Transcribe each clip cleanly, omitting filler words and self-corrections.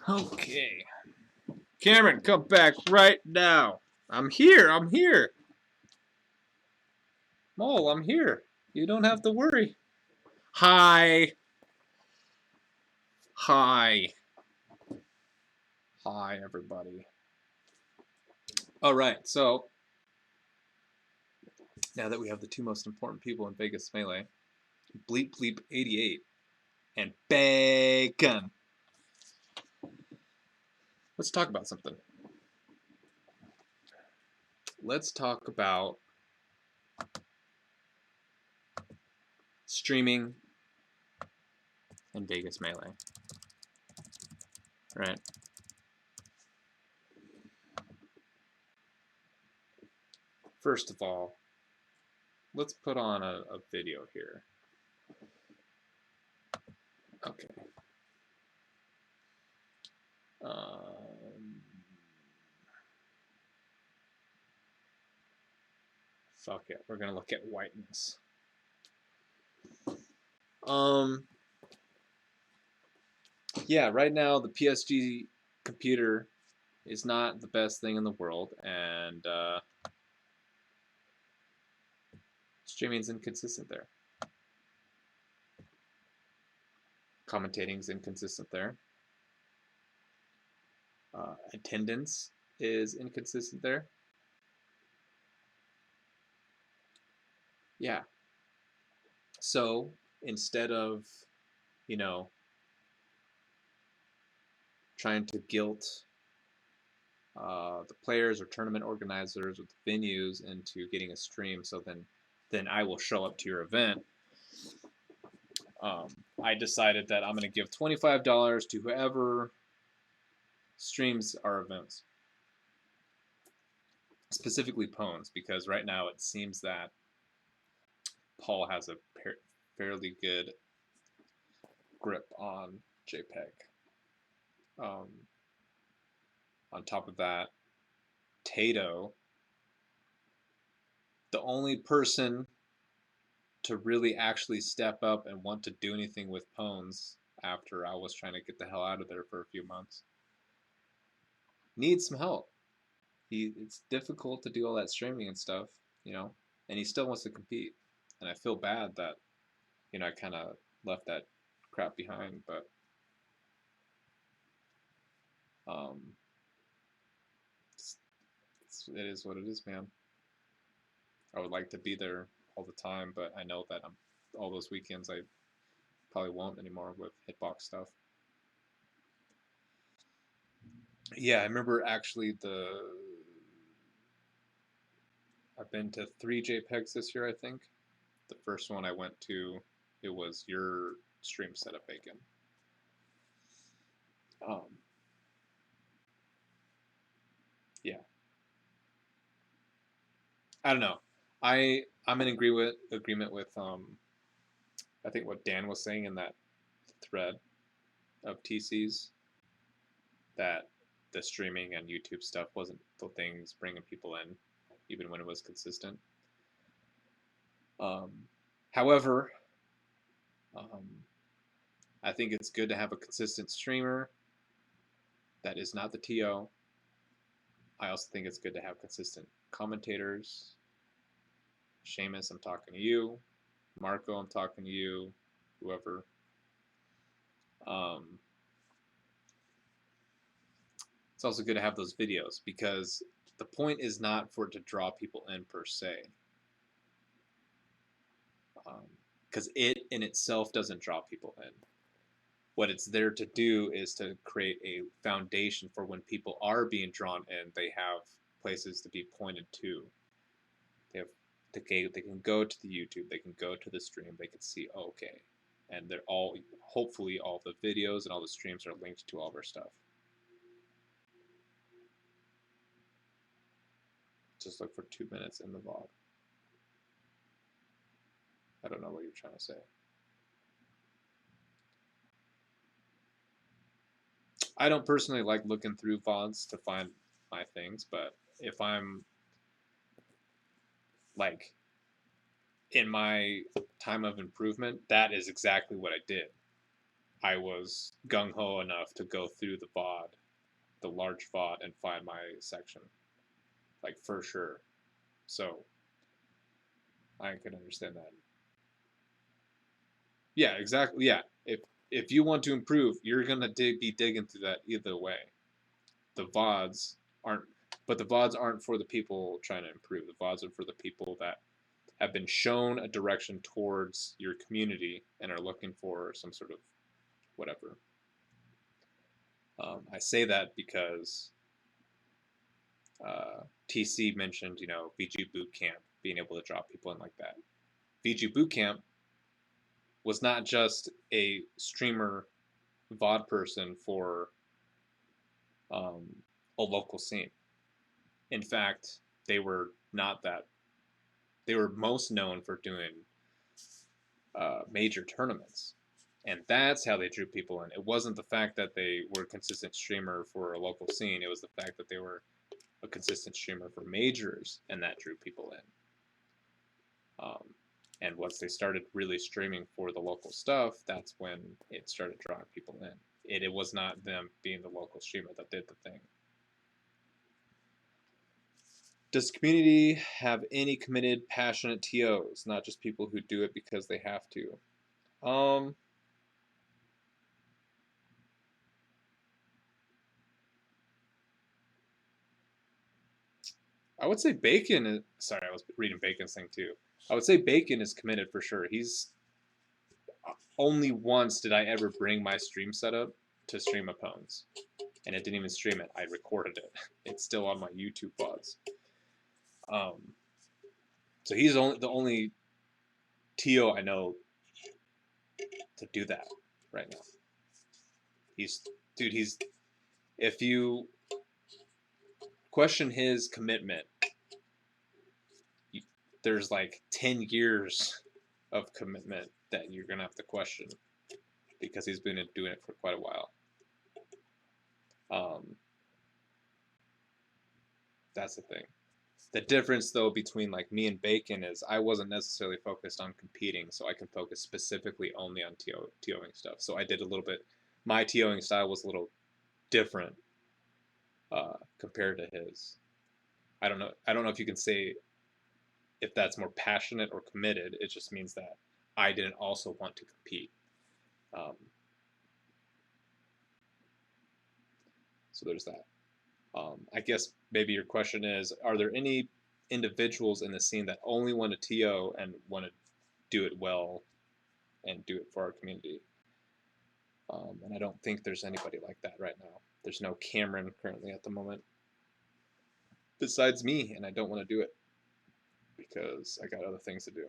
Okay. Cameron, come back right now. I'm here. I'm here. Mole, I'm here. You don't have to worry. Hi. Hi. Hi, everybody. All right, so now that we have the two most important people in Vegas Melee, Bleep Bleep 88 and Bacon, let's talk about something. Let's talk about streaming in Vegas Melee. Right? First of all, let's put on a video here. Okay. Fuck it. We're gonna look at whiteness. Yeah, right now the PSG computer is not the best thing in the world, and streaming's inconsistent there. Commentating's inconsistent there. Attendance is inconsistent there. Yeah. So instead of, trying to guilt the players or tournament organizers or the venues into getting a stream, so then I will show up to your event. I decided that I'm going to give $25 to whoever streams our events, specifically Pones, because right now it seems that Paul has a fairly good grip on JPEG. On top of that, Tato, the only person to really actually step up and want to do anything with Pones after I was trying to get the hell out of there for a few months, needs some help. It's difficult to do all that streaming and stuff, and he still wants to compete. And I feel bad that, I kind of left that crap behind, but it is what it is, man. I would like to be there all the time, but I know that all those weekends I probably won't anymore with hitbox stuff. Yeah, I remember actually I've been to 3 JPEGs this year, I think. The first one I went to, it was your stream setup, Bacon. Yeah. I don't know. I'm in agreement with I think what Dan was saying in that thread of TCs, that the streaming and YouTube stuff wasn't the things bringing people in, even when it was consistent. However, I think it's good to have a consistent streamer that is not the TO. I also think it's good to have consistent commentators. Seamus, I'm talking to you. Marco, I'm talking to you. Whoever. It's also good to have those videos, because the point is not for it to draw people in per se. Because it in itself doesn't draw people in. What it's there to do is to create a foundation for when people are being drawn in, they have places to be pointed to. They can go to the YouTube, they can go to the stream, they can see, oh, okay. And they're hopefully all the videos and all the streams are linked to all of our stuff. Just look for 2 minutes in the vlog. I don't know what you're trying to say. I don't personally like looking through VODs to find my things, but if I'm like in my time of improvement, that is exactly what I did. I was gung ho enough to go through the VOD, the large VOD, and find my section, like for sure. So I could understand that. Yeah, exactly. Yeah, if you want to improve, you're gonna be digging through that either way. The VODs aren't, but the VODs aren't for the people trying to improve. The VODs are for the people that have been shown a direction towards your community and are looking for some sort of whatever. I say that because TC mentioned, VG Boot Camp being able to drop people in like that. VG Boot Camp was not just a streamer VOD person for um, a local scene. In fact, they were not that. They were most known for doing major tournaments. And that's how they drew people in. It wasn't the fact that they were a consistent streamer for a local scene. It was the fact that they were a consistent streamer for majors, and that drew people in. And once they started really streaming for the local stuff, that's when it started drawing people in. It was not them being the local streamer that did the thing. Does community have any committed, passionate TOs, not just people who do it because they have to? I would say Bacon is. Sorry, I was reading Bacon's thing too. I would say Bacon is committed for sure. He's only once did I ever bring my stream setup to stream opponents, and it didn't even stream it. I recorded it. It's still on my YouTube VODs. So he's the only TO I know to do that right now. He's dude. He's if you question his commitment, there's like 10 years of commitment that you're gonna have to question because he's been doing it for quite a while. That's the thing. The difference though between like me and Bacon is I wasn't necessarily focused on competing, so I can focus specifically only on TOing stuff. So I did a little bit. My TOing style was a little different compared to his. I don't know. I don't know if you can say if that's more passionate or committed. It just means that I didn't also want to compete. So there's that. I guess maybe your question is, are there any individuals in the scene that only want to TO and want to do it well and do it for our community? And I don't think there's anybody like that right now. There's no Cameron currently at the moment besides me, and I don't want to do it because I got other things to do.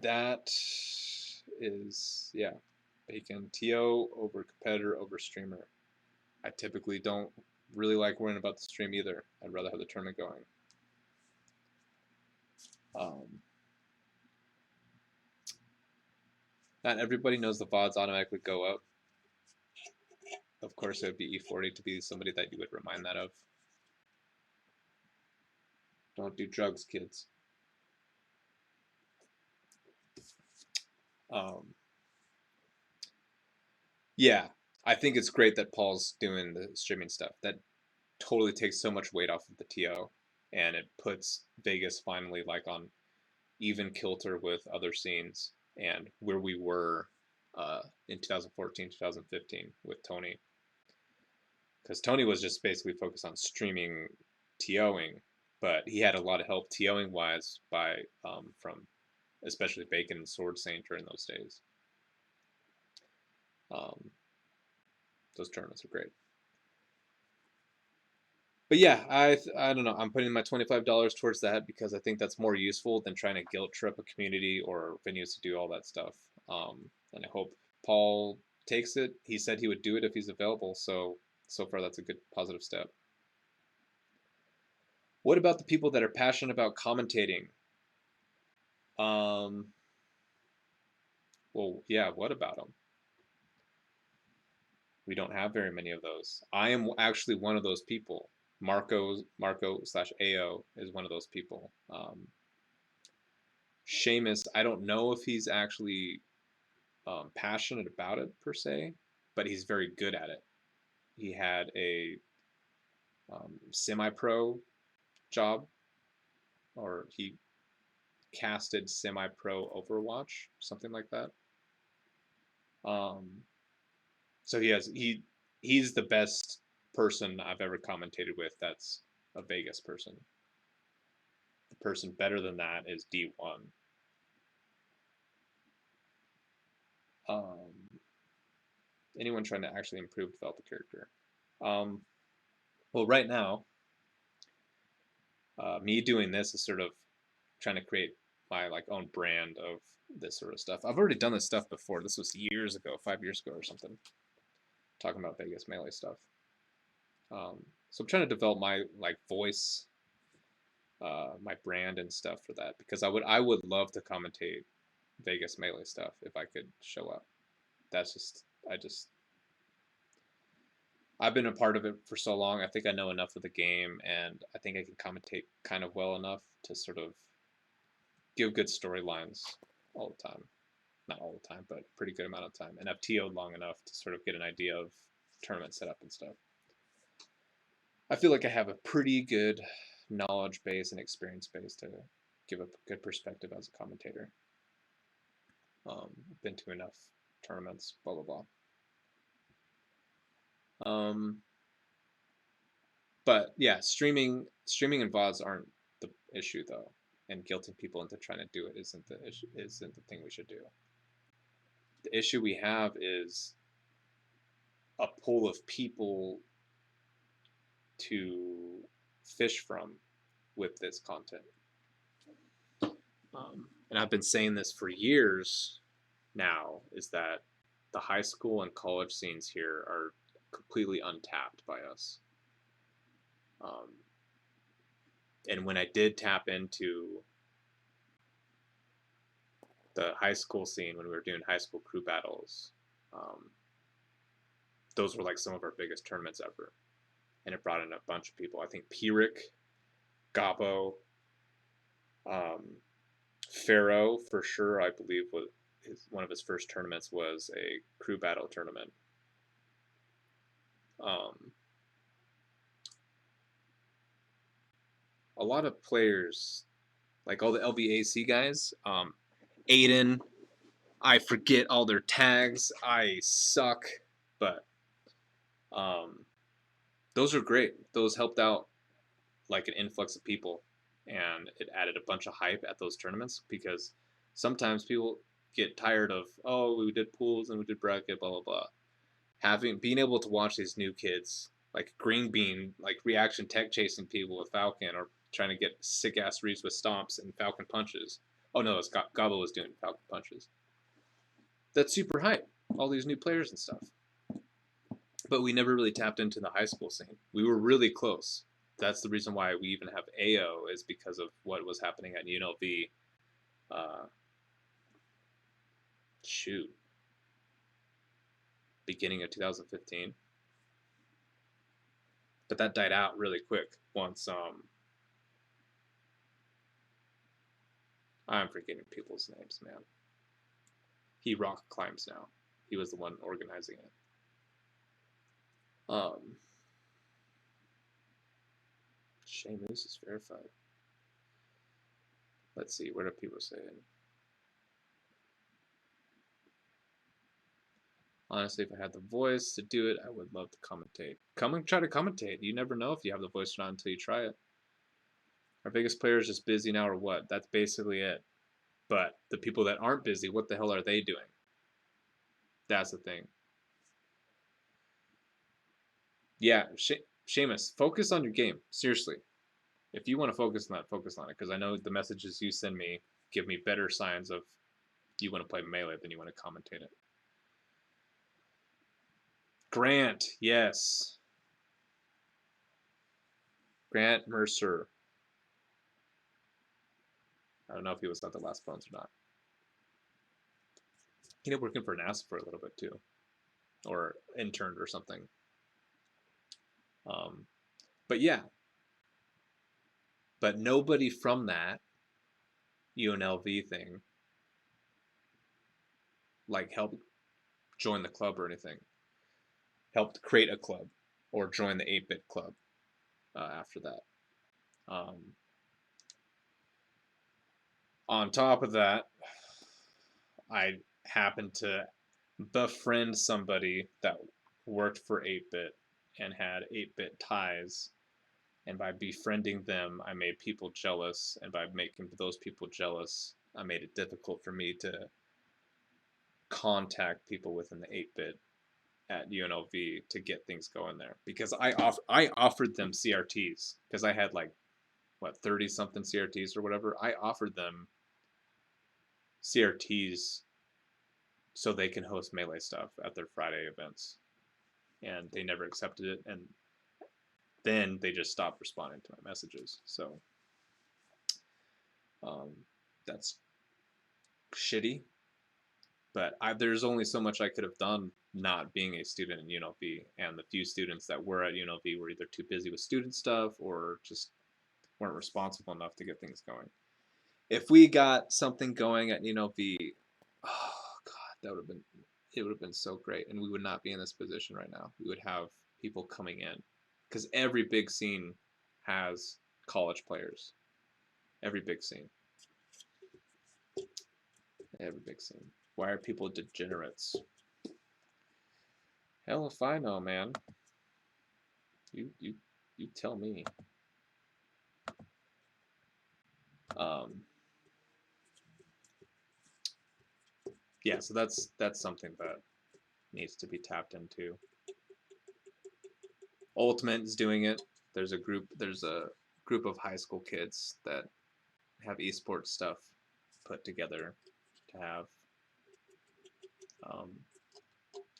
That is, yeah, Bacon. TO over competitor over streamer. I typically don't really like worrying about the stream either. I'd rather have the tournament going. Not everybody knows the VODs automatically go up. Of course, it would be E40 to be somebody that you would remind that of. Don't do drugs, kids. Yeah, I think it's great that Paul's doing the streaming stuff. That totally takes so much weight off of the TO, and it puts Vegas finally like on even kilter with other scenes and where we were in 2014, 2015 with Tony. Because Tony was just basically focused on streaming TOing, but he had a lot of help TOing wise by from especially Bacon and Sword Saint during those days. Those tournaments are great. But yeah, I don't know. I'm putting my $25 towards that because I think that's more useful than trying to guilt trip a community or venues to do all that stuff. And I hope Paul takes it. He said he would do it if he's available. So far, that's a good positive step. What about the people that are passionate about commentating? Well, yeah, what about them? We don't have very many of those. I am actually one of those people. Marco /AO is one of those people. Seamus, I don't know if he's actually passionate about it per se, but he's very good at it. He had a semi-pro job, or he casted semi-pro Overwatch, something like that. So he's the best person I've ever commentated with that's a Vegas person. The person better than that is D1. Anyone trying to actually improve, develop a character. Well, right now, me doing this is sort of trying to create my like own brand of this sort of stuff. I've already done this stuff before. This was years ago, 5 years ago or something, talking about Vegas Melee stuff. So I'm trying to develop my like voice, my brand and stuff for that, because I would love to commentate Vegas Melee stuff if I could show up. That's just I've been a part of it for so long. I think I know enough of the game, and I think I can commentate kind of well enough to sort of give good storylines all the time. Not all the time, but a pretty good amount of time. And I've TO'd long enough to sort of get an idea of tournament setup and stuff. I feel like I have a pretty good knowledge base and experience base to give a good perspective as a commentator. Been to enough tournaments, blah, blah, blah. But yeah, streaming and VODs aren't the issue though, and guilting people into trying to do it isn't the issue. Isn't the thing we should do. The issue we have is a pool of people to fish from with this content. And I've been saying this for years now, is that the high school and college scenes here are completely untapped by us. And when I did tap into the high school scene, when we were doing high school crew battles, those were like some of our biggest tournaments ever. And it brought in a bunch of people. I think Pirik, Gabo, Pharaoh for sure, I believe one of his first tournaments was a crew battle tournament. A lot of players, like all the LVAC guys, Aiden, I forget all their tags. I suck, but those are great. Those helped out like an influx of people, and it added a bunch of hype at those tournaments, because sometimes people get tired of, oh, we did pools and we did bracket, blah blah blah. Being able to watch these new kids like Green Bean, like reaction tech chasing people with Falcon, or trying to get sick ass reads with stomps and Falcon punches. Oh no, it's Gabo was doing Falcon punches. That's super hype. All these new players and stuff. But we never really tapped into the high school scene. We were really close. That's the reason why we even have AO, is because of what was happening at UNLV. Beginning of 2015. But that died out really quick once I'm forgetting people's names, man. He rock climbs now. He was the one organizing it. Seamus is verified. Let's see, what are people saying? Honestly, if I had the voice to do it, I would love to commentate. Come and try to commentate. You never know if you have the voice or not until you try it. Our biggest player is just busy now or what? That's basically it. But the people that aren't busy, what the hell are they doing? That's the thing. Yeah, Seamus, focus on your game. Seriously. If you want to focus on that, focus on it. Because I know the messages you send me give me better signs of you want to play Melee than you want to commentate it. Grant, yes. Grant Mercer. I don't know if he was at the last bones or not. He ended up working for NASA for a little bit too, or interned or something. But yeah. But nobody from that UNLV thing, like help join the club or anything. Helped create a club or join the 8-bit club after that. On top of that, I happened to befriend somebody that worked for 8-bit and had 8-bit ties. And by befriending them, I made people jealous. And by making those people jealous, I made it difficult for me to contact people within the 8-bit at UNLV to get things going there. Because I offered them CRTs because I had like, what, 30 something CRTs or whatever. I offered them CRTs so they can host Melee stuff at their Friday events. And they never accepted it. And then they just stopped responding to my messages. So that's shitty. But there's only so much I could have done not being a student in UNLV. And the few students that were at UNLV were either too busy with student stuff or just weren't responsible enough to get things going. If we got something going at UNLV, oh God, it would have been so great. And we would not be in this position right now. We would have people coming in. Because every big scene has college players. Every big scene. Every big scene. Why are people degenerates? Hell if I know, man. You tell me. Yeah, so that's something that needs to be tapped into. Ultimate is doing it. There's a group of high school kids that have esports stuff put together to have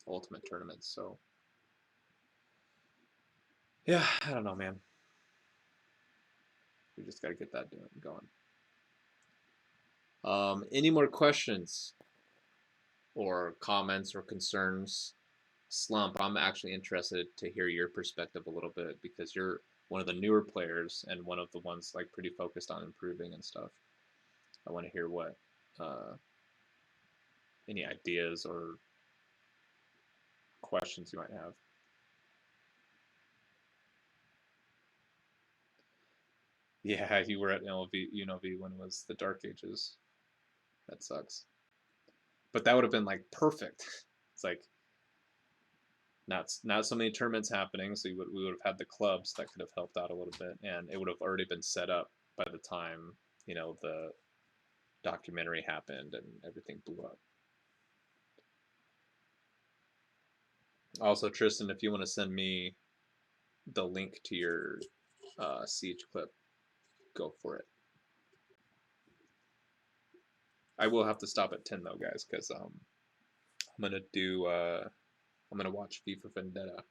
ultimate tournaments. So yeah, I don't know, man. We just got to get that going. Any more questions or comments or concerns? Slump, I'm actually interested to hear your perspective a little bit because you're one of the newer players and one of the ones like pretty focused on improving and stuff. I want to hear what any ideas or questions you might have. Yeah, you were at UNLV when it was the Dark Ages. That sucks. But that would have been like perfect. It's like not so many tournaments happening, so we would have had the clubs that could have helped out a little bit, and it would have already been set up by the time the documentary happened and everything blew up. Also, Tristan, if you want to send me the link to your Siege clip, go for it. I will have to stop at 10 though, guys, because I'm gonna watch V for Vendetta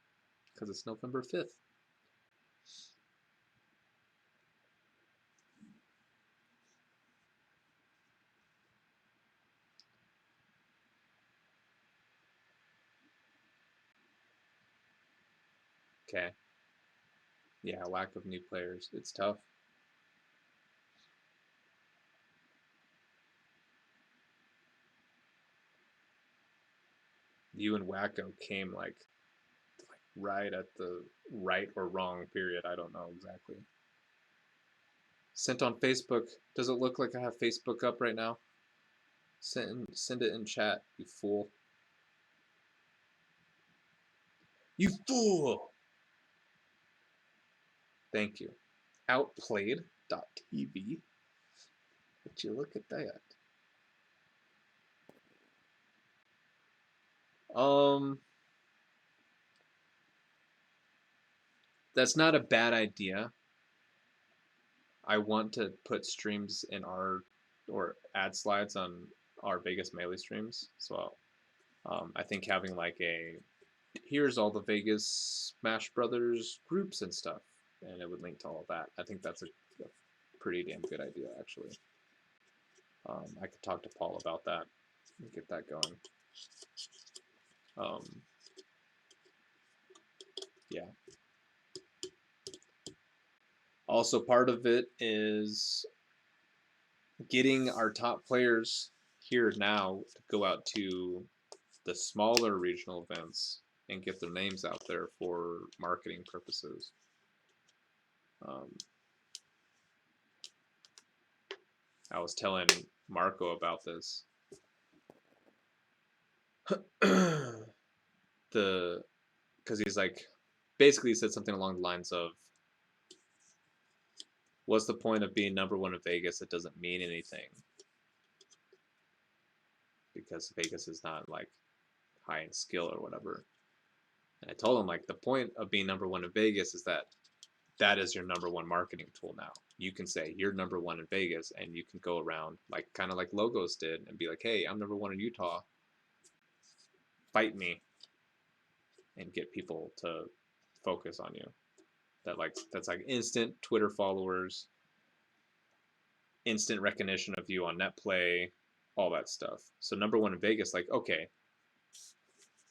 because it's November 5th. Okay. Yeah, lack of new players. It's tough. You and Wacko came like right at the right or wrong period. I don't know exactly. Sent on Facebook. Does it look like I have Facebook up right now? Send it in chat, you fool. You fool! Thank you. Outplayed.tv. Would you look at that? That's not a bad idea. I want to put streams in or add slides on our Vegas Melee streams. So I think having like here's all the Vegas Smash Brothers groups and stuff, and it would link to all of that. I think that's a pretty damn good idea, actually. I could talk to Paul about that and get that going. Yeah. Also, part of it is getting our top players here now to go out to the smaller regional events and get their names out there for marketing purposes. I was telling Marco about this. Because he's like, basically said something along the lines of, what's the point of being number one in Vegas? It doesn't mean anything. Because Vegas is not like high in skill or whatever. And I told him, like, the point of being number one in Vegas is that is your number one marketing tool now. You can say you're number one in Vegas, and you can go around like kind of like Logos did and be like, hey, I'm number one in Utah. Fight me, and get people to focus on you. That's like instant Twitter followers, instant recognition of you on net play, all that stuff. So number one in Vegas, like, okay,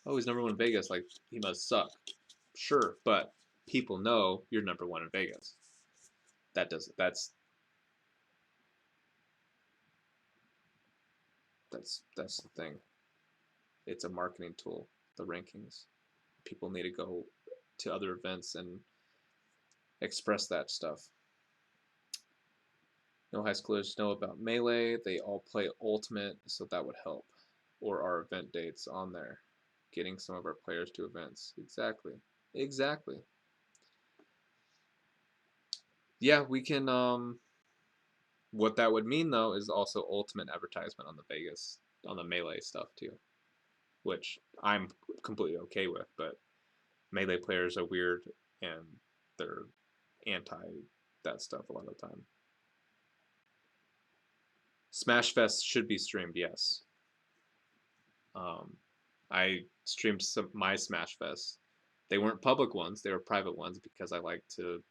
oh, he's number one in Vegas, like he must suck. Sure, but people know you're number one in Vegas. That's the thing. It's a marketing tool, the rankings. People need to go to other events and express that stuff. No high schoolers know about Melee. They all play Ultimate, so that would help. Or our event dates on there. Getting some of our players to events. Exactly. Exactly. Yeah, we can. What that would mean though is also Ultimate advertisement on the Vegas, on the Melee stuff too, which I'm completely okay with. But Melee players are weird and they're anti that stuff a lot of the time. Smashfests should be streamed, yes. I streamed my Smashfests. They weren't public ones; they were private ones because I like to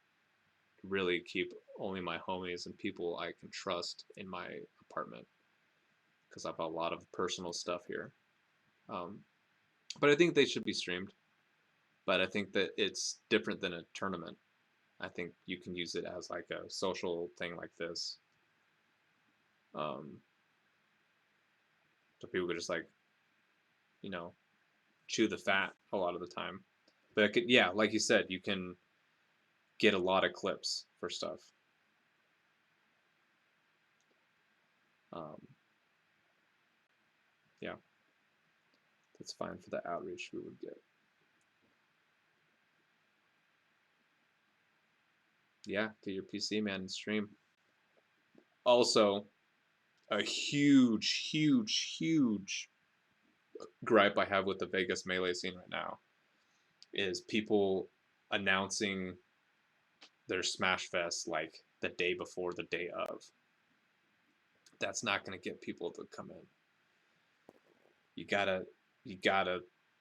really keep only my homies and people I can trust in my apartment because I have a lot of personal stuff here. But I think they should be streamed. But I think that it's different than a tournament. I think you can use it as like a social thing like this. So people could just like, you know, chew the fat a lot of the time. But it could, yeah, like you said, you can get a lot of clips for stuff. Yeah, that's fine for the outreach we would get. Yeah, get your PC, man, and stream. Also, a huge gripe I have with the Vegas Melee scene right now is people announcing their Smash Fest like the day before, the day of. That's not going to get people to come in. You gotta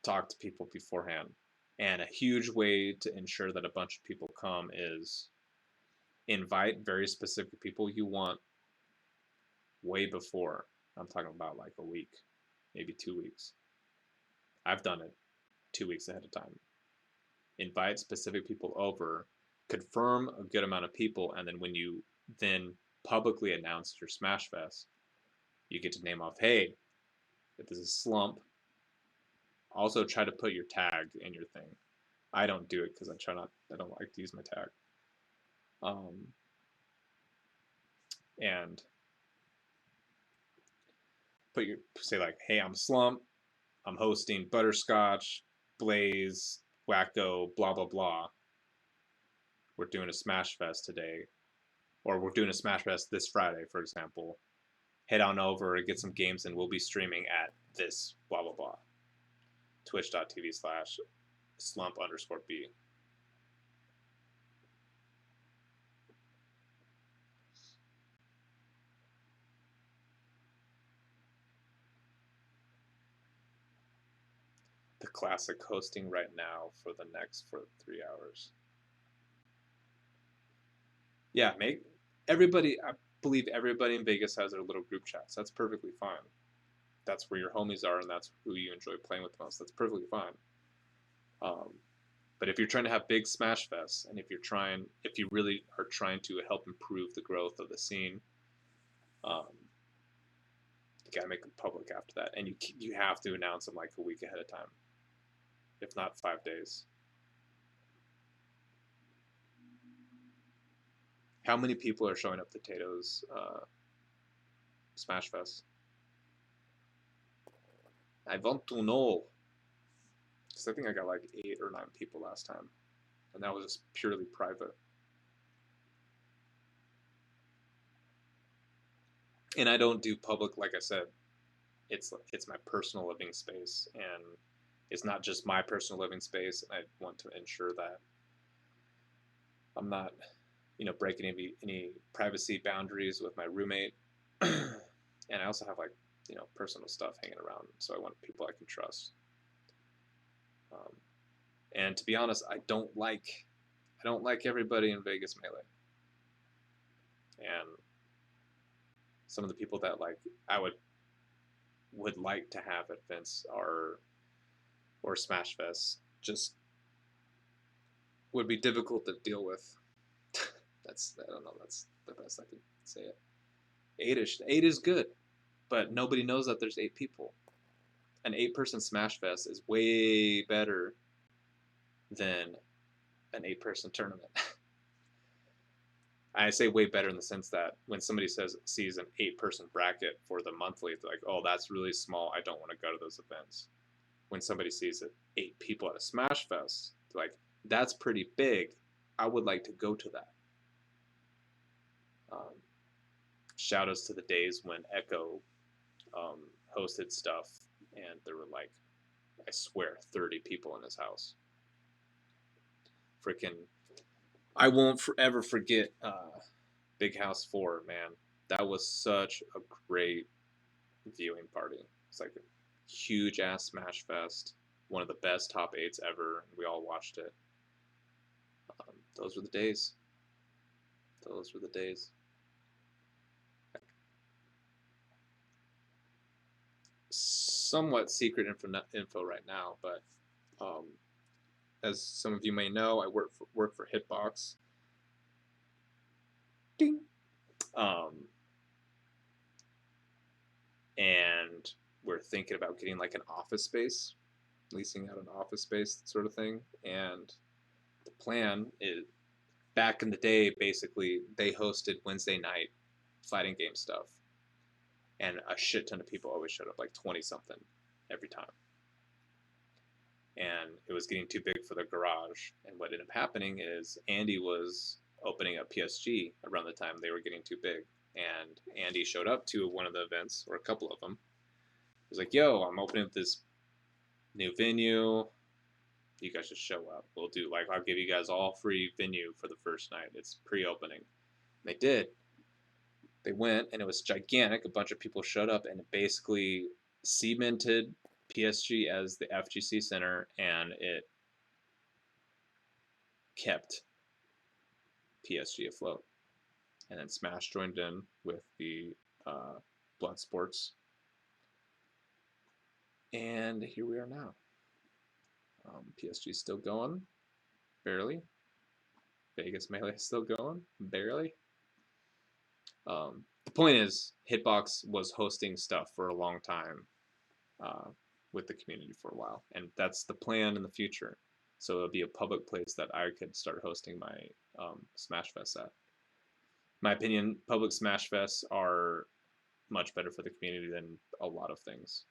talk to people beforehand. And a huge way to ensure that a bunch of people come is invite very specific people you want way before. I'm talking about like a week, maybe 2 weeks. I've done it 2 weeks ahead of time. Invite specific people over, confirm a good amount of people, and then when you then publicly announce your Smash Fest, you get to name off, hey, if this is Slump, also try to put your tag in your thing. I don't do it because I don't like to use my tag. And say like, hey, I'm Slump, I'm hosting Butterscotch, Blaze, Wacko, blah blah blah. We're doing a Smash Fest today, or we're doing a Smash Fest this Friday, for example. Head on over, get some games, and we'll be streaming at this blah blah blah. Twitch.tv/slump_B. The classic hosting right now for 3 hours. Yeah, I believe everybody in Vegas has their little group chats. That's perfectly fine. That's where your homies are, and that's who you enjoy playing with the most. That's perfectly fine. But if you're trying to have big Smash Fests, and if you really are trying to help improve the growth of the scene, You gotta make them public after that, and you have to announce them like a week ahead of time, if not 5 days. How many people are showing up to Tato's Smashfest? I want to know. Because I think I got like 8 or 9 people last time. And that was just purely private. And I don't do public, like I said. It's my personal living space. And it's not just my personal living space. I want to ensure that I'm not, breaking any privacy boundaries with my roommate. And I also have like, personal stuff hanging around. So I want people I can trust. And to be honest, I don't like everybody in Vegas Melee. And some of the people that like I would like to have at events or Smashfest just would be difficult to deal with. I don't know, that's the best I can say it. Eight is good, but nobody knows that there's 8 people. An 8-person Smashfest is way better than an 8-person tournament. I say way better in the sense that when somebody sees an 8-person bracket for the monthly, they're like, oh, that's really small. I don't want to go to those events. When somebody sees it 8 people at a Smash Fest, they're like, that's pretty big. I would like to go to that. Shout outs to the days when Echo hosted stuff, and there were like, I swear, 30 people in his house. Freaking, I won't ever forget Big House 4, man. That was such a great viewing party. It's like a huge ass Smash Fest, one of the best top 8s ever. We all watched it. Those were the days. Those were the days. Somewhat secret info right now, but as some of you may know, I work for Hitbox. Ding. And we're thinking about getting like an office space, leasing out an office space sort of thing. And the plan is, back in the day, basically, they hosted Wednesday night fighting game stuff. And a shit ton of people always showed up, like 20 something every time. And it was getting too big for the garage. And what ended up happening is Andy was opening up PSG around the time they were getting too big. And Andy showed up to one of the events, or a couple of them. He was like, yo, I'm opening up this new venue. You guys just show up. We'll do, like, I'll give you guys all free venue for the first night. It's pre-opening. They did. They went, and it was gigantic. A bunch of people showed up, and it basically cemented PSG as the FGC center, and it kept PSG afloat. And then Smash joined in with the Blood Sports. And here we are now. PSG is still going, barely. Vegas Melee is still going, barely. The point is, Hitbox was hosting stuff for a long time with the community for a while, and that's the plan in the future. So it'll be a public place that I could start hosting my Smash Fest at. My opinion, public Smash Fests are much better for the community than a lot of things.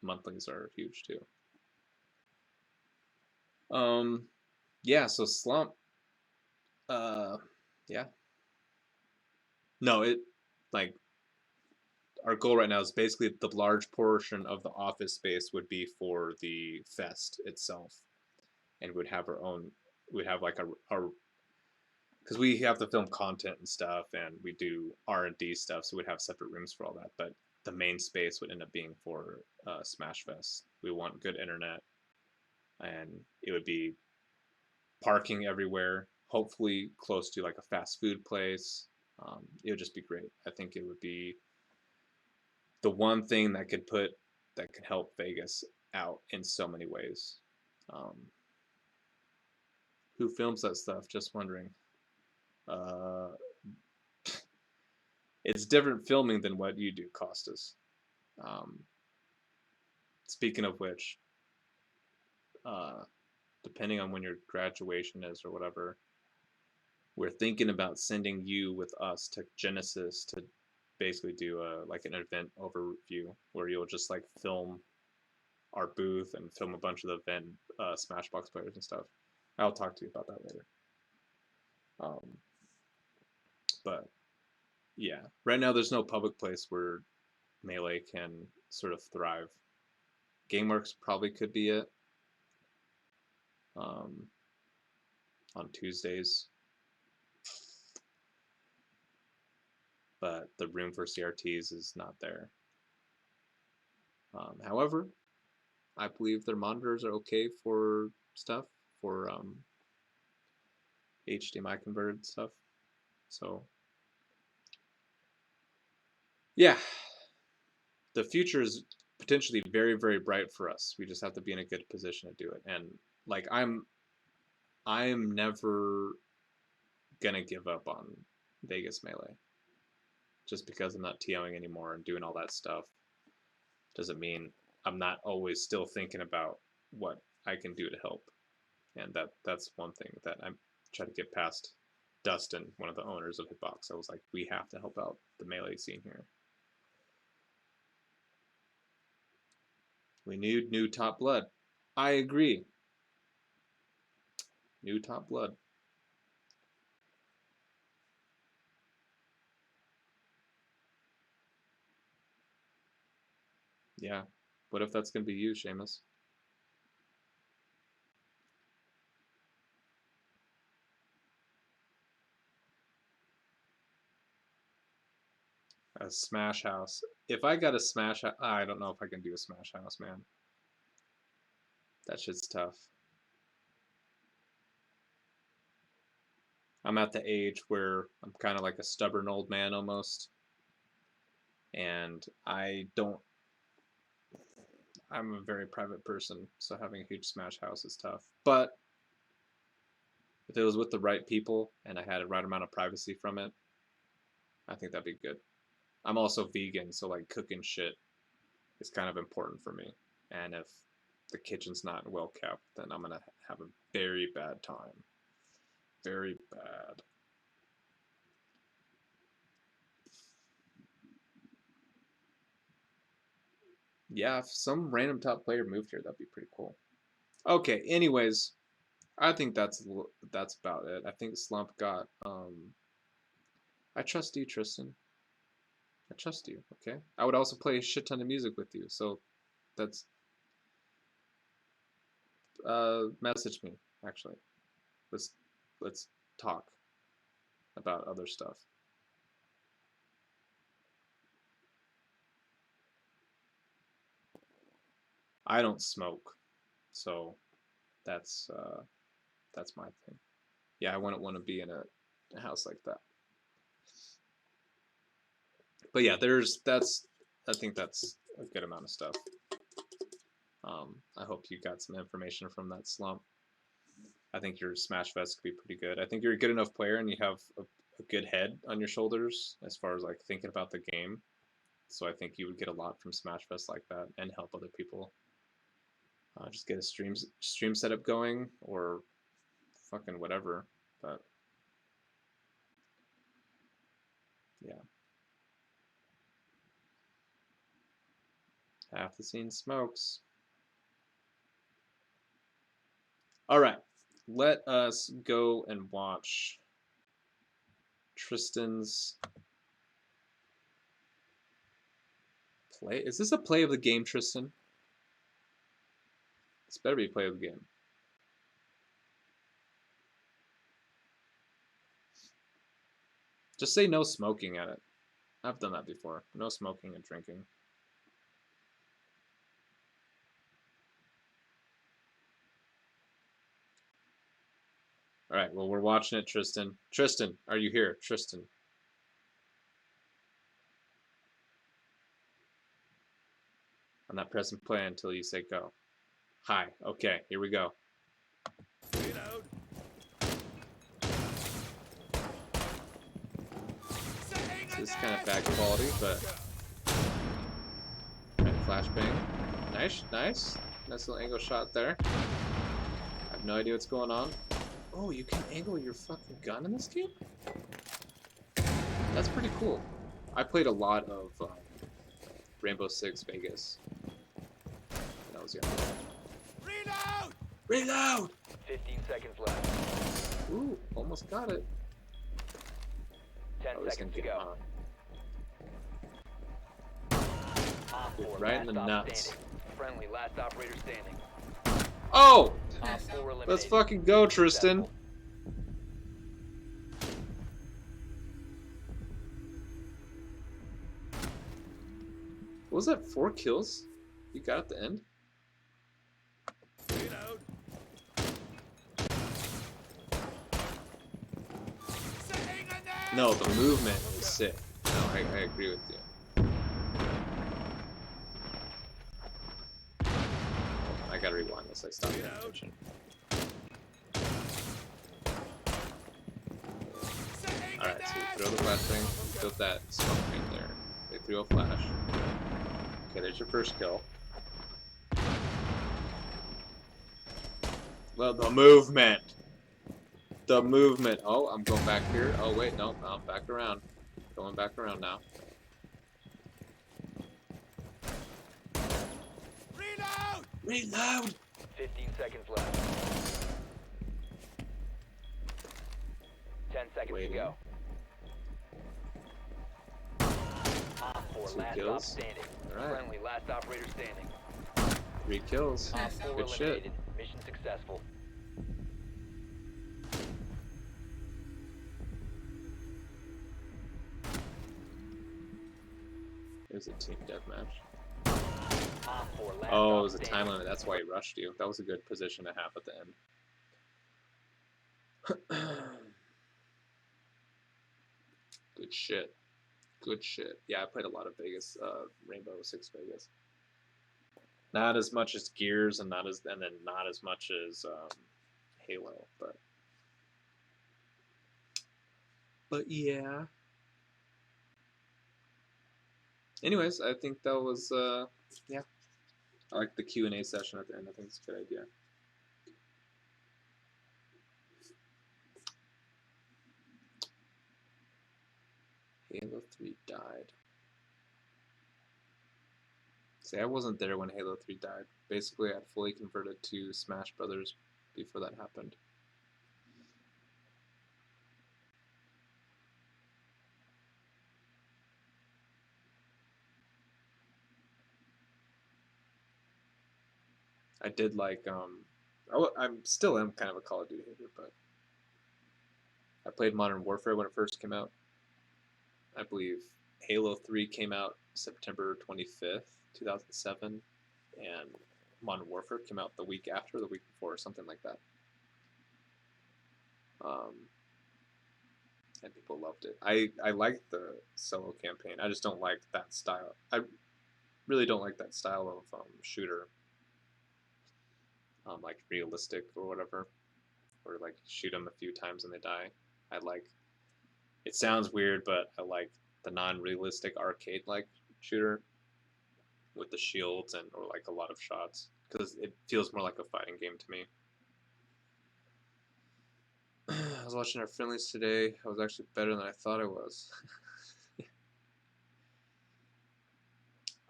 Monthlies are huge too. Yeah, so Slump, yeah. No, like, our goal right now is basically the large portion of the office space would be for the fest itself, and we'd have we'd have like our because we have to film content and stuff, and we do R&D stuff, so we'd have separate rooms for all that. But the main space would end up being for Smash Fest. We want good internet, and it would be parking everywhere, hopefully close to like a fast food place. It would just be great. I think it would be the one thing that could help Vegas out in so many ways. Who films that stuff? Just wondering. It's different filming than what you do, Costas. Speaking of which, depending on when your graduation is or whatever, we're thinking about sending you with us to Genesis to basically do like an event overview where you'll just like film our booth and film a bunch of the event Smashbox players and stuff. I'll talk to you about that later. But yeah, right now there's no public place where Melee can sort of thrive. GameWorks probably could be it. On Tuesdays. But the room for CRTs is not there. However, I believe their monitors are okay for stuff, for HDMI converted stuff. So, yeah, the future is potentially very, very bright for us. We just have to be in a good position to do it. And like I'm never gonna give up on Vegas Melee. Just because I'm not TOing anymore and doing all that stuff doesn't mean I'm not always still thinking about what I can do to help. And that's one thing that I'm trying to get past Dustin, one of the owners of Hitbox. I was like, we have to help out the Melee scene here. We need new top blood. I agree. New top blood. Yeah. What if that's going to be you, Seamus? A Smash House. If I got a Smash House, I don't know if I can do a Smash House, man. That shit's tough. I'm at the age where I'm kind of like a stubborn old man almost. And I'm a very private person, so having a huge Smash House is tough. But if it was with the right people and I had a right amount of privacy from it, I think that'd be good. I'm also vegan, so like cooking shit is kind of important for me. And if the kitchen's not well kept, then I'm gonna have a very bad time. Very bad. Yeah, if some random top player moved here, that'd be pretty cool. Okay, anyways, I think that's about it. I think Slump got I trust you, Tristan. I trust you, okay? I would also play a shit ton of music with you, so that's message me, actually. Let's talk about other stuff. I don't smoke, so that's my thing. Yeah, I wouldn't want to be in a house like that. But yeah, I think that's a good amount of stuff. I hope you got some information from that slump. I think your Smashfest could be pretty good. I think you're a good enough player and you have a good head on your shoulders as far as like thinking about the game. So I think you would get a lot from Smashfest like that and help other people. Just get a stream setup going or fucking whatever. But yeah, half the scene smokes. All right, let us go and watch Tristan's play. Is this a play of the game, Tristan? This better be a play of the game. Just say no smoking at it. I've done that before. No smoking and drinking. All right, well, we're watching it, Tristan. Tristan, are you here? Tristan. I'm not pressing play until you say go. Hi. Okay, here we go. is kind of bad quality, but right, flashbang. Nice, nice. Nice little angle shot there. I have no idea what's going on. Oh, you can angle your fucking gun in this game? That's pretty cool. I played a lot of Rainbow Six Vegas when I was young. Reload! Reload! 15 seconds left. Ooh, almost got it. 10 seconds to go. Op 4, Right in the last op nuts. standing. Friendly, last operator standing. Oh! Op 4 eliminated. Let's fucking go, Tristan. Successful. What was that? 4 kills? You got at the end? Reload! Setting a net! No, the movement is sick. No, I agree with you. I gotta rewind this. I stopped paying attention. Setting a Alright, so you net! throw the flashbang, you built that smoke right there. They threw a flash. Okay, there's your first kill. Well, the movement! The movement! Oh, I'm going back here. Oh, wait, no, I'm back around. Going back around now. Reload! Reload! 15 seconds left. 10 seconds Waiting. to go. Op 4, 2 last op kills. standing. Alright, Friendly, last operator standing. 3 kills. Op 4 Good shit. eliminated. Mission successful. Here's a team deathmatch. Op 4, last Oh, op it was a standing. time limit. That's why he rushed you. That was a good position to have at the end. Good shit. Good shit. Yeah, I played a lot of Vegas, Rainbow Six Vegas. Not as much as Gears, and then not as much as Halo, but yeah. Anyways, I think that was yeah. I like the Q&A session at the end. I think it's a good idea. Halo 3 died. See, I wasn't there when Halo 3 died. Basically, I'd fully converted to Smash Brothers before that happened. I did like, I'm still am kind of a Call of Duty hater, but I played Modern Warfare when it first came out. I believe Halo 3 came out September 25th, 2007, and Modern Warfare came out the week after, the week before, something like that. And people loved it. I liked the solo campaign. I just don't like that style. I really don't like that style of shooter. Like realistic or whatever, or like shoot them a few times and they die. I like. It sounds weird, but I like the non-realistic arcade-like shooter with the shields and or like a lot of shots because it feels more like a fighting game to me. I was watching our friendlies today. I was actually better than I thought I was.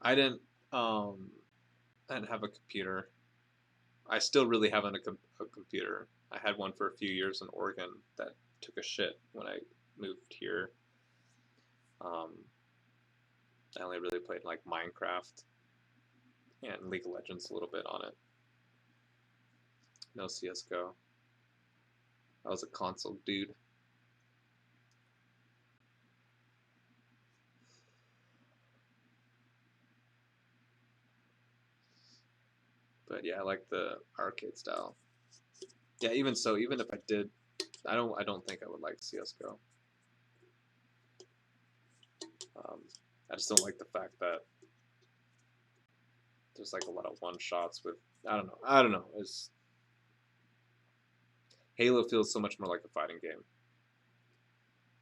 I didn't have a computer. I still really haven't a computer. I had one for a few years in Oregon that took a shit when I moved here. I only really played like Minecraft and League of Legends a little bit on it. No CSGO. I was a console dude. But yeah, I like the arcade style. Yeah, even so, even if I did, I don't think I would like CS:GO. I just don't like the fact that there's like a lot of one shots with I don't know. It's Halo feels so much more like a fighting game.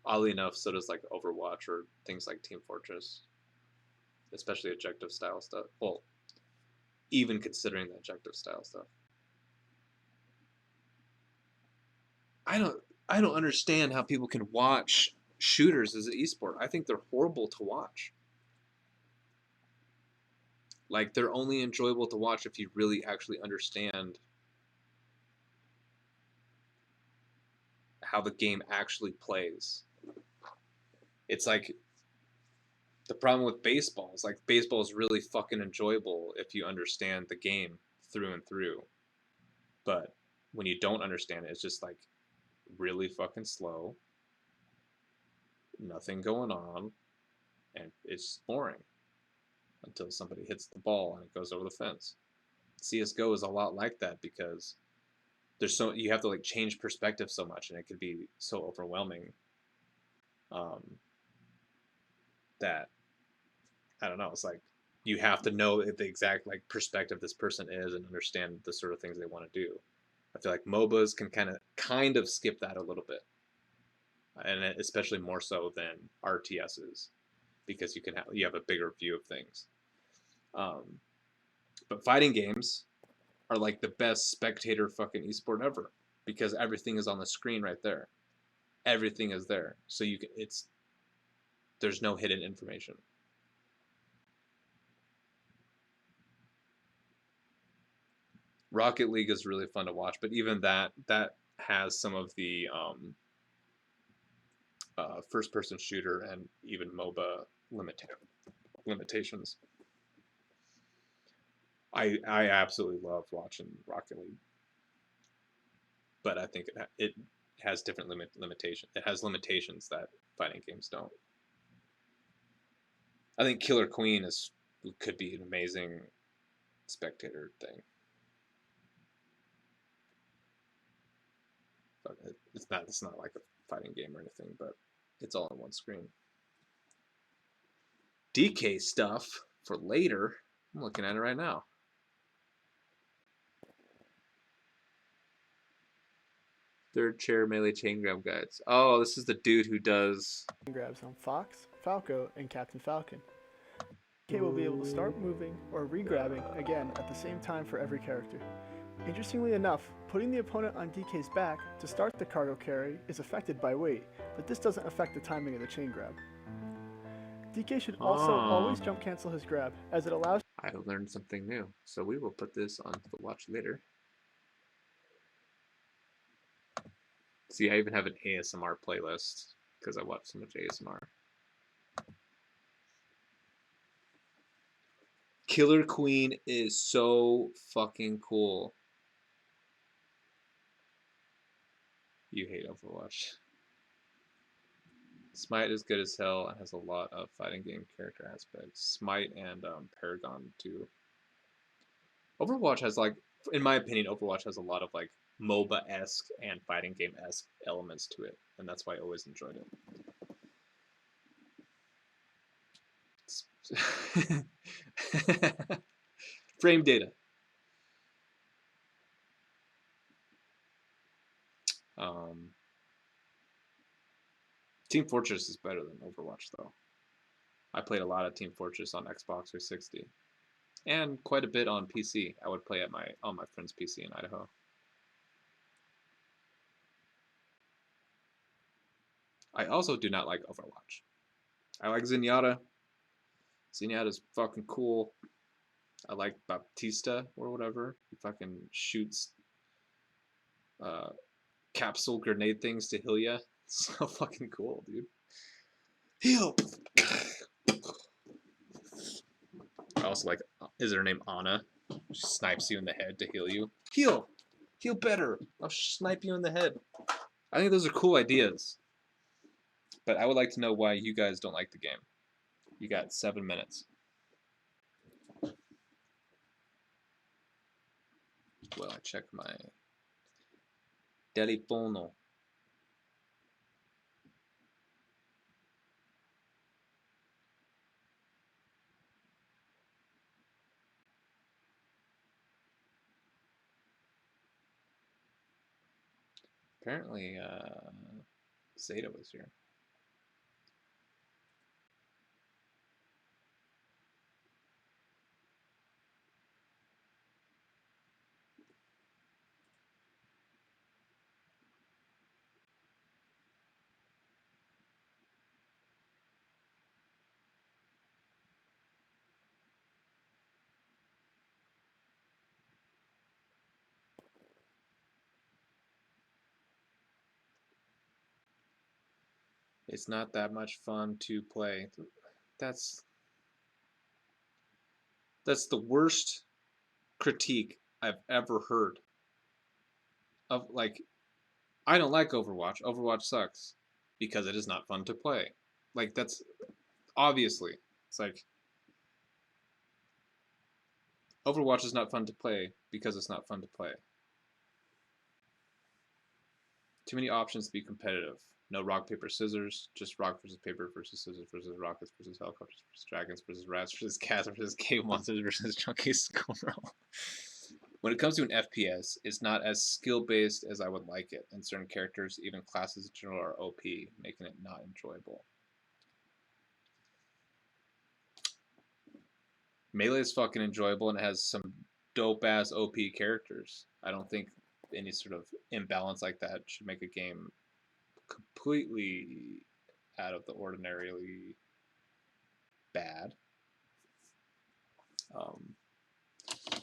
Oddly enough, so does like Overwatch or things like Team Fortress, especially objective style stuff. Well, even considering the objective style stuff. I don't I don't understand how people can watch shooters as an esport. I think they're horrible to watch. Like they're only enjoyable to watch if you really actually understand how the game actually plays. It's like the problem with baseball is like baseball is really fucking enjoyable if you understand the game through and through. But when you don't understand it, it's just like really fucking slow, nothing going on, and it's boring until somebody hits the ball and it goes over the fence. CS:GO is a lot like that because you have to like change perspective so much and it could be so overwhelming um, that I don't know. It's like you have to know the exact like perspective this person is and understand the sort of things they want to do. I feel like MOBAs can kind of skip that a little bit, and especially more so than RTSs because you have a bigger view of things. Um, but fighting games are like the best spectator fucking esport ever because everything is on the screen right there. Everything is there, so there's no hidden information. Rocket League is really fun to watch, but even that has some of the first-person shooter and even MOBA limitations. I absolutely love watching Rocket League, but I think it has different limitations. It has limitations that fighting games don't. I think Killer Queen could be an amazing spectator thing. But it's not like a fighting game or anything, but it's all on one screen. DK stuff for later. I'm looking at it right now. Third chair melee chain grab guides. Oh, this is the dude who does grabs on Fox, Falco, and Captain Falcon. DK will be able to start moving or re-grabbing again at the same time for every character. Interestingly enough, putting the opponent on DK's back to start the cargo carry is affected by weight, but this doesn't affect the timing of the chain grab. DK should also always jump cancel his grab, as it allows... I learned something new, so we will put this on the watch later. See, I even have an ASMR playlist because I watch so much ASMR. Killer Queen is so fucking cool. You hate Overwatch. Smite is good as hell and has a lot of fighting game character aspects. Smite and Paragon too. Overwatch has like, in my opinion, Overwatch has a lot of like MOBA-esque and fighting game-esque elements to it, and that's why I always enjoyed it. Frame data. Team Fortress is better than Overwatch, though. I played a lot of Team Fortress on Xbox 360, and quite a bit on PC. I would play on my friend's PC in Idaho. I also do not like Overwatch. I like Zenyatta. Zenyatta's fucking cool. I like Baptista or whatever. He fucking shoots capsule grenade things to heal ya. So fucking cool, dude. Heal! I also like, is her name Ana? She snipes you in the head to heal you. Heal! Heal better! I'll snipe you in the head. I think those are cool ideas. But I would like to know why you guys don't like the game. You got 7 minutes. Well, I check my telefono. Apparently, Zeta was here. It's not that much fun to play. That's the worst critique I've ever heard of, like, I don't like Overwatch. Overwatch sucks because it is not fun to play. Like, that's obviously, it's like Overwatch is not fun to play because it's not fun to play. Too many options to be competitive. No rock, paper, scissors. Just rock versus paper versus scissors versus rockets versus helicopters versus dragons versus rats versus cats versus cave monsters versus chunky squirrel. When it comes to an FPS, it's not as skill-based as I would like it, and certain characters, even classes in general, are OP, making it not enjoyable. Melee is fucking enjoyable and it has some dope-ass OP characters. I don't think any sort of imbalance like that should make a game completely out of the ordinarily bad.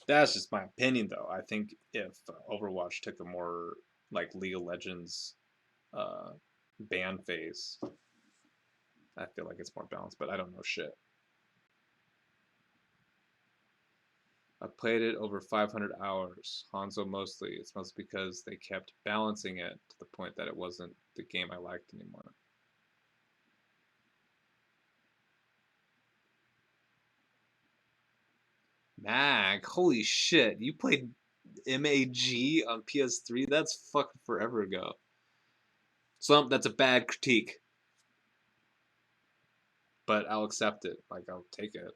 That's just my opinion, though. I think if Overwatch took a more like League of Legends ban phase, I feel like it's more balanced, but I don't know shit. I played it over 500 hours, Hanzo mostly. It's mostly because they kept balancing it to the point that it wasn't the game I liked anymore. Mag, holy shit, you played MAG on PS3? That's fucking forever ago. So that's a bad critique. But I'll accept it. Like, I'll take it.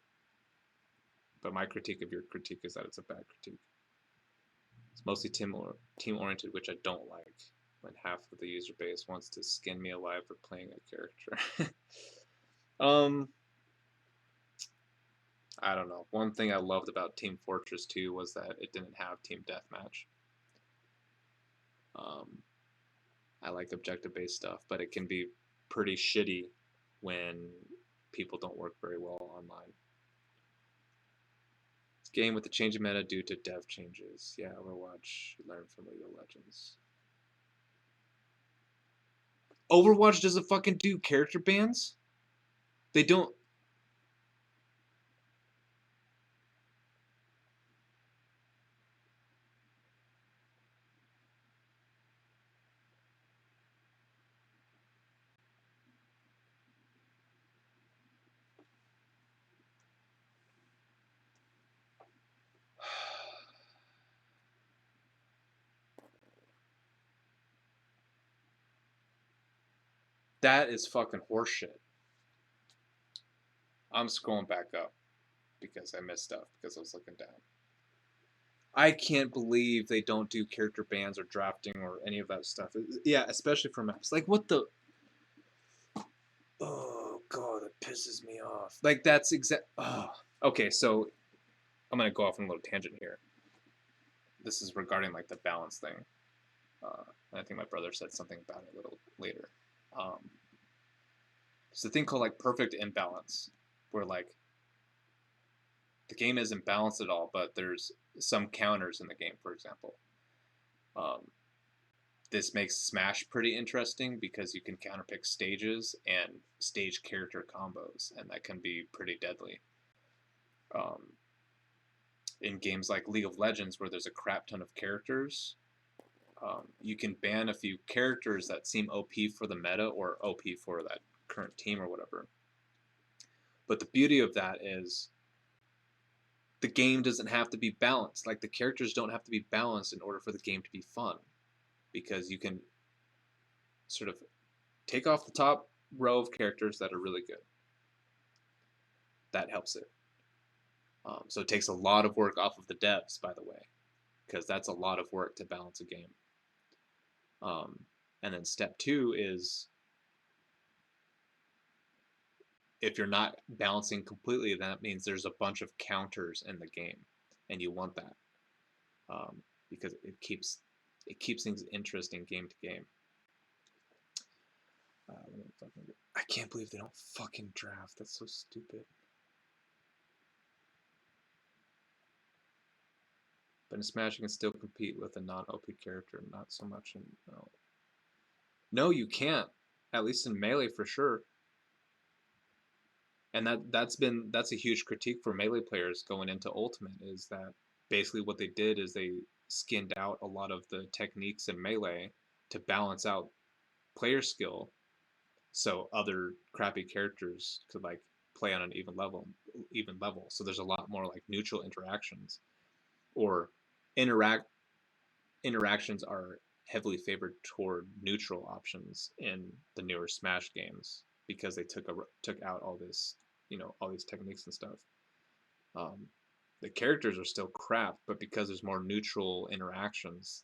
But my critique of your critique is that it's a bad critique. It's mostly team-oriented, which I don't like. When half of the user base wants to skin me alive for playing a character. I don't know. One thing I loved about Team Fortress 2 was that it didn't have team deathmatch. I like objective-based stuff, but it can be pretty shitty when people don't work very well online. Game with the change of meta due to dev changes. Yeah, Overwatch learned from League of Legends. Overwatch doesn't fucking do character bans? They don't. That is fucking horseshit. I'm scrolling back up because I missed stuff because I was looking down. I can't believe they don't do character bans or drafting or any of that stuff. Yeah, especially for maps. Like, what the... Oh, God, that pisses me off. Like, that's exact... Oh. Okay, so I'm going to go off on a little tangent here. This is regarding, like, the balance thing. I think my brother said something about it a little later. There's a thing called, like, perfect imbalance, where, like, the game isn't balanced at all, but there's some counters in the game, for example. This makes Smash pretty interesting because you can counterpick stages and stage character combos, and that can be pretty deadly. In games like League of Legends, where there's a crap ton of characters, you can ban a few characters that seem OP for the meta or OP for that current team or whatever. But the beauty of that is the game doesn't have to be balanced. Like, the characters don't have to be balanced in order for the game to be fun, because you can sort of take off the top row of characters that are really good. That helps it. So it takes a lot of work off of the devs, by the way, because that's a lot of work to balance a game. And then step 2 is, if you're not balancing completely, that means there's a bunch of counters in the game, and you want that, because it keeps things interesting game to game. I can't believe they don't fucking draft. That's so stupid. But in Smash, you can still compete with a non-OP character, not so much in... No, you can't. at least in Melee for sure. And that's a huge critique for Melee players going into Ultimate, is that basically what they did is they skinned out a lot of the techniques in Melee to balance out player skill, so other crappy characters could like play on an even level. So there's a lot more like neutral interactions, or interactions are heavily favored toward neutral options in the newer Smash games, because they took out all this, all these techniques and stuff. The characters are still crap, but because there's more neutral interactions,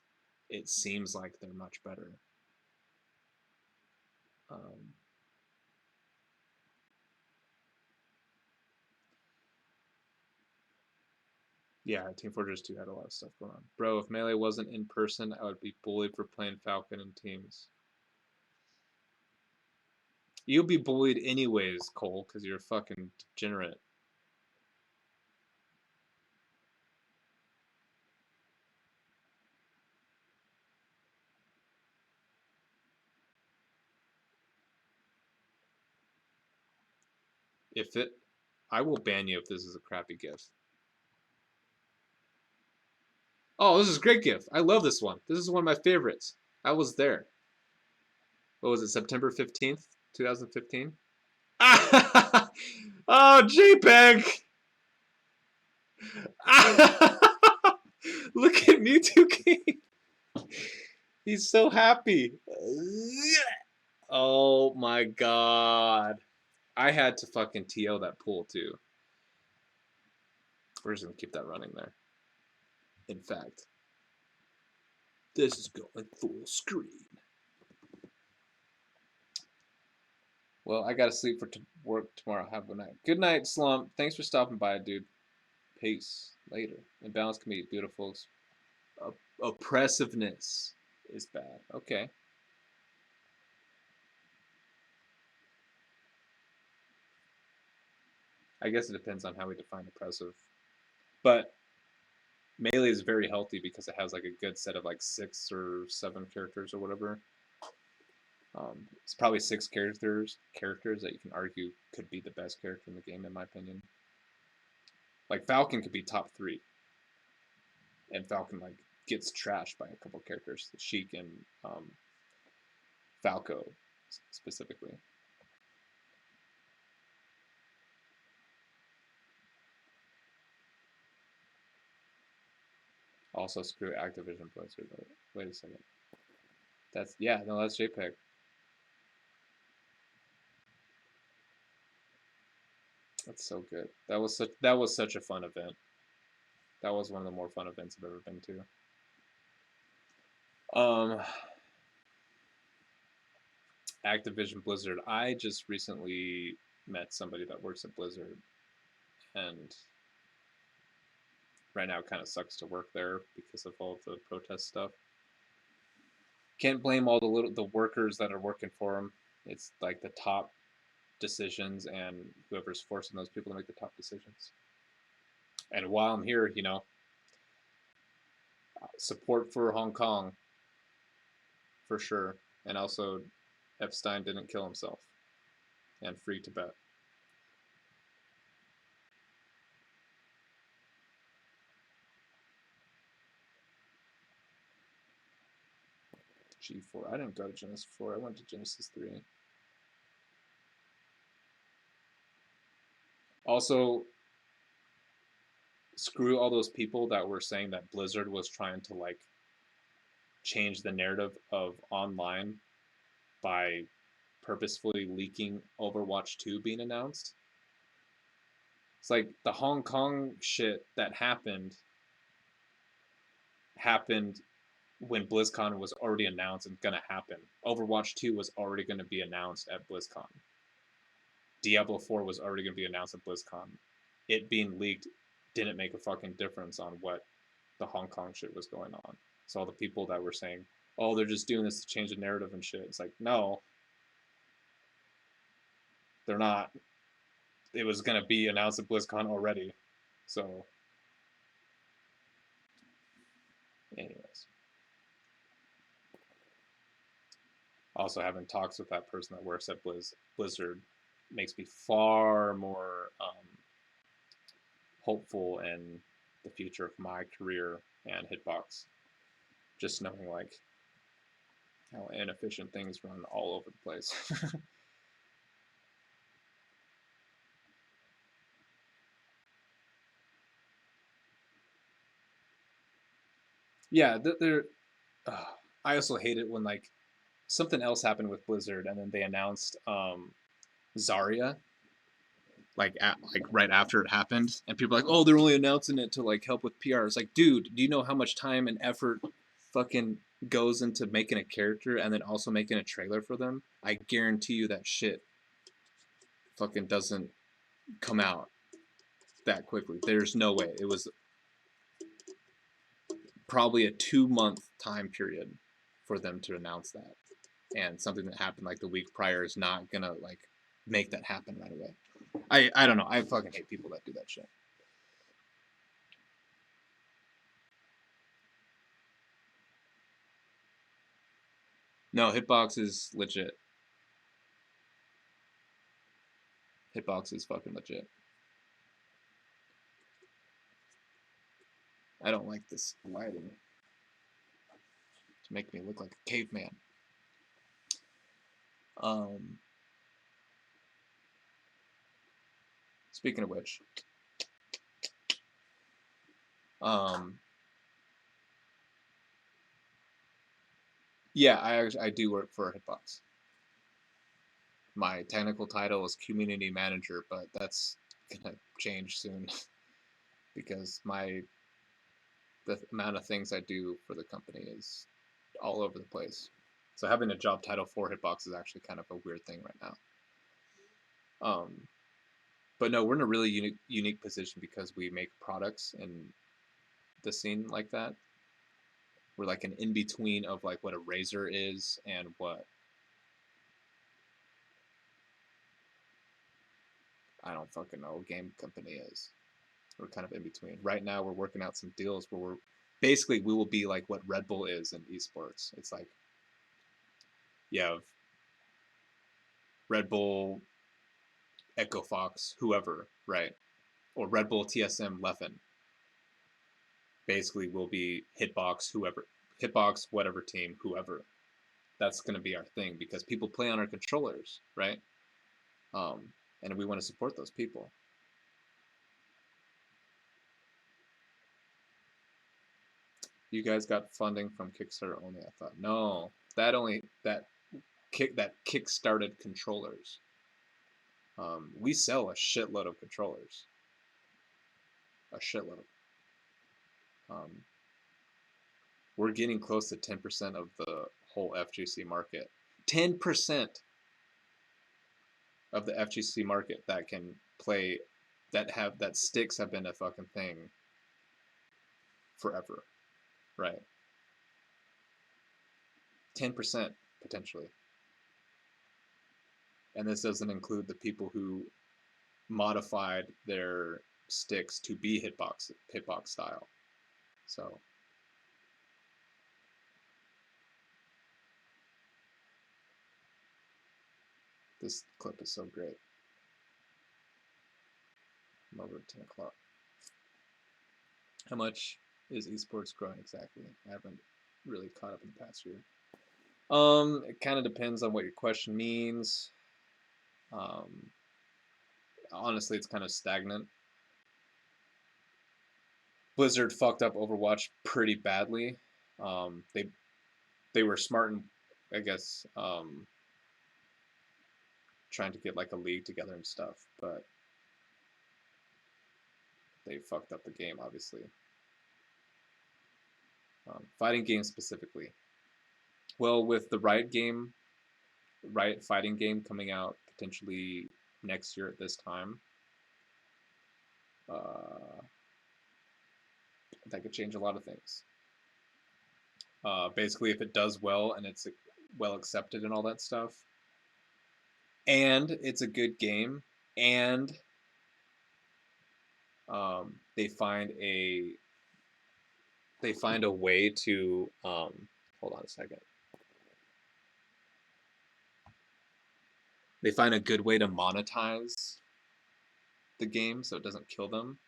it seems like they're much better. Yeah, Team Fortress 2 had a lot of stuff going on. Bro, if Melee wasn't in person, I would be bullied for playing Falcon in teams. You'll be bullied anyways, Cole, because you're a fucking degenerate. I will ban you if this is a crappy gift. Oh, this is a great gift. I love this one. This is one of my favorites. I was there. What was it, September 15th, 2015? Oh, JPEG! Look at Mewtwo King. He's so happy. Oh my god. I had to fucking TO that pool too. We're just gonna keep that running there. In fact, this is going full screen. Well, I gotta sleep for work tomorrow. Have a night. Good night, Slump. Thanks for stopping by, dude. Peace. Later. Imbalance can be beautiful. Oppressiveness is bad. Okay. I guess it depends on how we define oppressive. But Melee is very healthy because it has like a good set of like 6 or 7 characters or whatever. It's probably 6 characters that you can argue could be the best character in the game, in my opinion. Like Falcon could be top 3, and Falcon like gets trashed by a couple characters, Sheik and Falco specifically. Also, screw Activision Blizzard. Wait a second. That's JPEG. That's so good. That was such a fun event. That was one of the more fun events I've ever been to. Activision Blizzard. I just recently met somebody that works at Blizzard, and right now it kind of sucks to work there because of all the protest stuff. Can't blame all the workers that are working for them. It's like the top decisions and whoever's forcing those people to make the top decisions. And while I'm here, support for Hong Kong for sure, and also Epstein didn't kill himself, and free Tibet. G4. I didn't go to Genesis 4. I went to Genesis 3. Also, screw all those people that were saying that Blizzard was trying to like change the narrative of online by purposefully leaking Overwatch 2 being announced. It's like the Hong Kong shit that happened when BlizzCon was already announced and gonna happen. Overwatch 2 was already gonna be announced at BlizzCon. Diablo 4 was already gonna be announced at BlizzCon. It being leaked didn't make a fucking difference on what the Hong Kong shit was going on. So all the people that were saying, oh, they're just doing this to change the narrative and shit. It's like, no, they're not. It was gonna be announced at BlizzCon already. So, anyways. also having talks with that person that works at Blizzard makes me far more hopeful in the future of my career and Hitbox. Just knowing like how inefficient things run all over the place. Yeah, they're. I also hate it when like something else happened with Blizzard and then they announced Zarya like right after it happened, and people are like, oh, they're only announcing it to like help with PR. It's like, dude, do you know how much time and effort fucking goes into making a character and then also making a trailer for them? I guarantee you that shit fucking doesn't come out that quickly. There's no way. It was probably a 2-month time period for them to announce that, and something that happened like the week prior is not gonna like make that happen right away. I don't know. I fucking hate people that do that shit. No, Hitbox is legit. Hitbox is fucking legit. I don't like this lighting. To make me look like a caveman. Speaking of which, yeah, I do work for a Hitbox. My technical title is community manager, but that's gonna change soon because the amount of things I do for the company is all over the place. So having a job title for Hitbox is actually kind of a weird thing right now. But no, we're in a really unique position because we make products in the scene like that. We're like an in between of like what a Razer is and what I don't fucking know a game company is. We're kind of in between. Right now, we're working out some deals where we will be like what Red Bull is in esports. It's like you have Red Bull, Echo Fox, whoever, right? Or Red Bull TSM Leffen. Basically, we'll be Hitbox, whoever, Hitbox, whatever team, whoever. That's going to be our thing because people play on our controllers, right? And we want to support those people. You guys got funding from Kickstarter only. I thought no, that kick-started controllers. We sell a shitload of controllers. A shitload. We're getting close to 10% of the whole FGC market. 10% of the FGC market that can play, that sticks have been a fucking thing forever, right? 10% potentially. And this doesn't include the people who modified their sticks to be hitbox style. So this clip is so great. I'm over at 10 o'clock. How much is esports growing exactly? I haven't really caught up in the past year. It kind of depends on what your question means. Honestly, it's kind of stagnant. Blizzard fucked up Overwatch pretty badly. They were smart and I guess trying to get like a league together and stuff, but they fucked up the game obviously. Fighting games specifically. Well, with the Riot fighting game coming out potentially next year at this time, that could change a lot of things. Basically, if it does well and it's well accepted and all that stuff, and it's a good game, and they find a way to hold on a second. they find a good way to monetize the game so it doesn't kill them,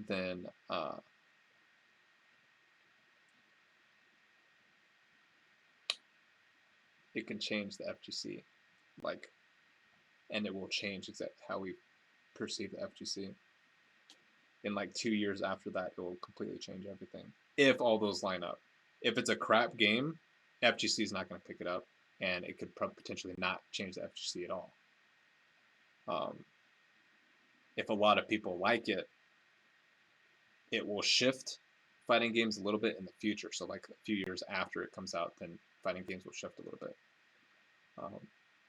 then it can change the FGC, like, and it will change exactly how we perceive the FGC. In like 2 years after that, it will completely change everything. If all those line up. If it's a crap game, FGC is not going to pick it up, and it could potentially not change the FGC at all. If a lot of people like it, it will shift fighting games a little bit in the future. So like a few years after it comes out, then fighting games will shift a little bit.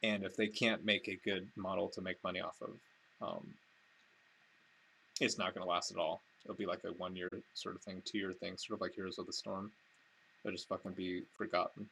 And if they can't make a good model to make money off of, it's not going to last at all. It'll be like a 1 year sort of thing, 2 year thing, sort of like Heroes of the Storm. It'll just fucking be forgotten.